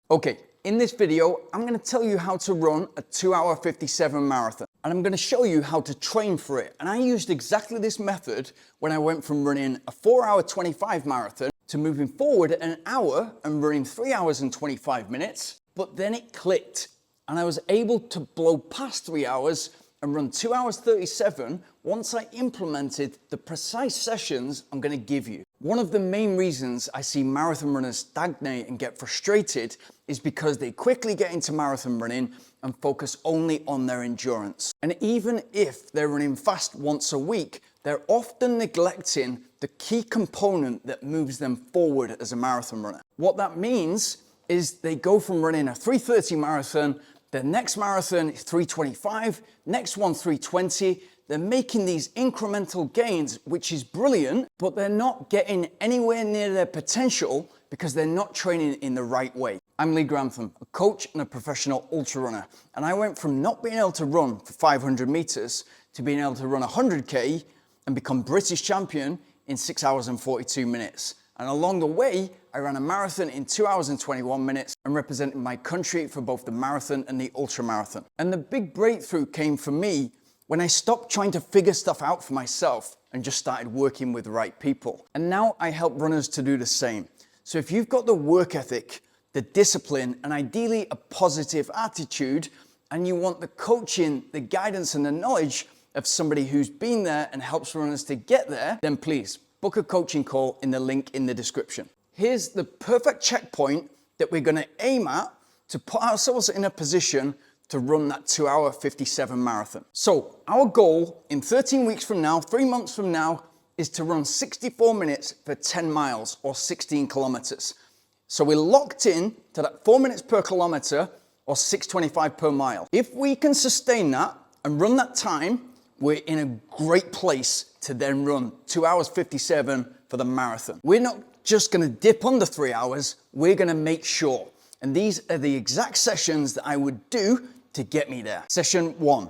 Okay, in this video, I'm going to tell you how to run a 2-hour 57 marathon. And I'm going to show you how to train for it. And I used exactly this method when I went from running a 4-hour 25 marathon to moving forward an hour and running 3 hours and 25 minutes. But then it clicked and I was able to blow past 3 hours and run 2 hours 37 once I implemented the precise sessions I'm going to give you. One of the main reasons I see marathon runners stagnate and get frustrated is because they quickly get into marathon running and focus only on their endurance. And even if they're running fast once a week, they're often neglecting the key component that moves them forward as a marathon runner. What that means is they go from running a 3:30 marathon, the next marathon is 3:25, next one 3:20. They're making these incremental gains, which is brilliant, but they're not getting anywhere near their potential because they're not training in the right way. I'm Lee Grantham, a coach and a professional ultra runner, and I went from not being able to run for 500 meters to being able to run 100K and become British champion in 6 hours and 42 minutes. And along the way, I ran a marathon in 2 hours and 21 minutes and represented my country for both the marathon and the ultra marathon. And the big breakthrough came for me when I stopped trying to figure stuff out for myself and just started working with the right people. And now I help runners to do the same. So if you've got the work ethic, the discipline, and ideally a positive attitude, and you want the coaching, the guidance, and the knowledge of somebody who's been there and helps runners to get there, then please book a coaching call in the link in the description. Here's the perfect checkpoint that we're gonna aim at to put ourselves in a position to run that 2-hour 57 marathon. So our goal in 13 weeks from now, 3 months from now, is to run 64 minutes for 10 miles or 16 kilometers. So we're locked in to that 4 minutes per kilometer or 6:25 per mile. If we can sustain that and run that time, we're in a great place to then run 2 hours 57 for the marathon. We're not just gonna dip under 3 hours, we're gonna make sure. And these are the exact sessions that I would do to get me there. Session 1,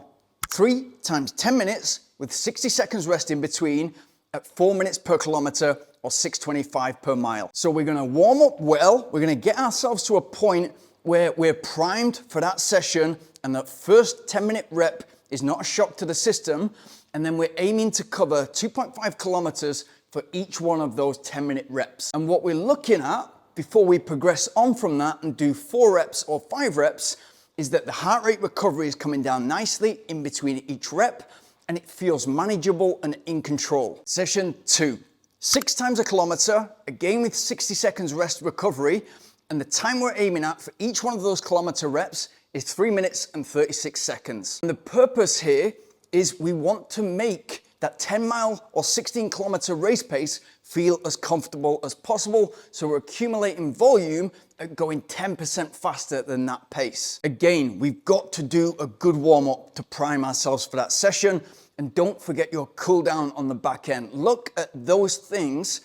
3 times 10 minutes with 60 seconds rest in between at 4 minutes per kilometer or 6:25 per mile. So we're gonna warm up well, we're gonna get ourselves to a point where we're primed for that session and that first 10-minute rep is not a shock to the system, and then we're aiming to cover 2.5 kilometers for each one of those 10-minute reps. And what we're looking at before we progress on from that and do 4 reps or 5 reps is that the heart rate recovery is coming down nicely in between each rep and it feels manageable and in control. Session 2, 6 times a kilometer, again with 60 seconds rest recovery, and the time we're aiming at for each one of those kilometer reps is 3 minutes and 36 seconds. And the purpose here is we want to make that 10-mile or 16-kilometer race pace feel as comfortable as possible, so we're accumulating volume at going 10% faster than that pace. Again, we've got to do a good warm-up to prime ourselves for that session, and don't forget your cool down on the back end. Look at those things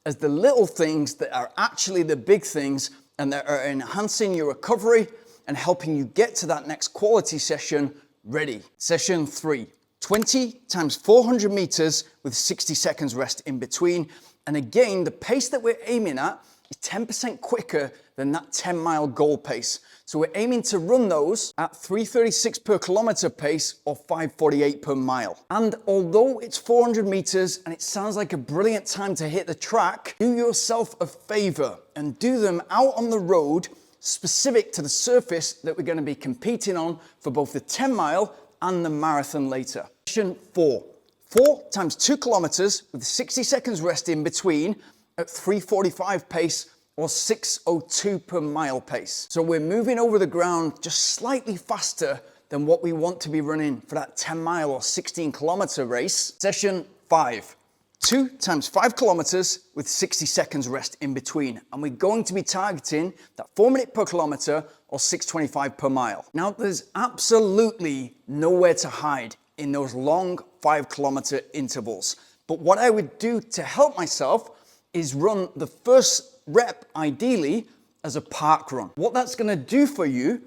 as the little things that are actually the big things and that are enhancing your recovery and helping you get to that next quality session ready. Session 3. 20 times 400 meters with 60 seconds rest in between. And again, the pace that we're aiming at is 10% quicker than that 10-mile goal pace. So we're aiming to run those at 3:36 per kilometer pace or 5:48 per mile. And although it's 400 meters and it sounds like a brilliant time to hit the track, do yourself a favor and do them out on the road specific to the surface that we're going to be competing on for both the 10-mile and the marathon later. Session 4. 4 times 2 kilometers with 60 seconds rest in between at 3:45 pace or 6:02 per mile pace. So we're moving over the ground just slightly faster than what we want to be running for that 10-mile or 16-kilometer race. Session 5. 2 times 5 kilometers with 60 seconds rest in between. And we're going to be targeting that 4 minute per kilometer or 6:25 per mile. Now, there's absolutely nowhere to hide in those long 5-kilometer intervals. But what I would do to help myself is run the first rep, ideally, as a park run. What that's gonna do for you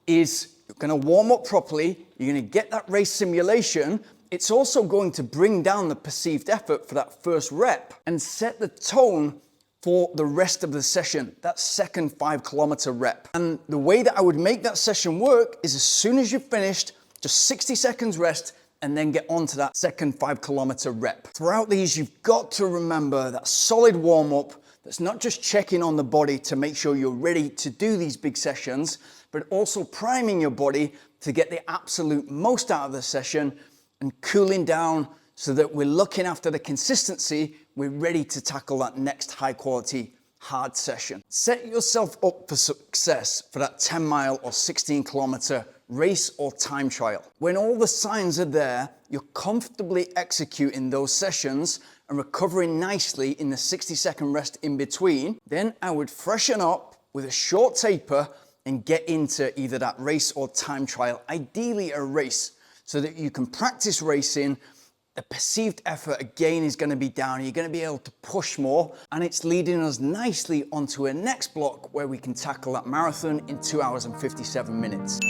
is you're gonna warm up properly, you're gonna get that race simulation. It's also going to bring down the perceived effort for that first rep and set the tone for the rest of the session, that second 5 kilometer rep. And the way that I would make that session work is as soon as you've finished, just 60 seconds rest, and then get on to that second 5 kilometer rep. Throughout these, you've got to remember that solid warm up that's not just checking on the body to make sure you're ready to do these big sessions, but also priming your body to get the absolute most out of the session and cooling down so that we're looking after the consistency, we're ready to tackle that next high quality, hard session. Set yourself up for success for that 10-mile or 16-kilometer race or time trial. When all the signs are there, you're comfortably executing those sessions and recovering nicely in the 60-second rest in between, then I would freshen up with a short taper and get into either that race or time trial, ideally a race, so that you can practice racing. The perceived effort again is going to be down. You're going to be able to push more, and it's leading us nicely onto a next block where we can tackle that marathon in 2 hours and 57 minutes.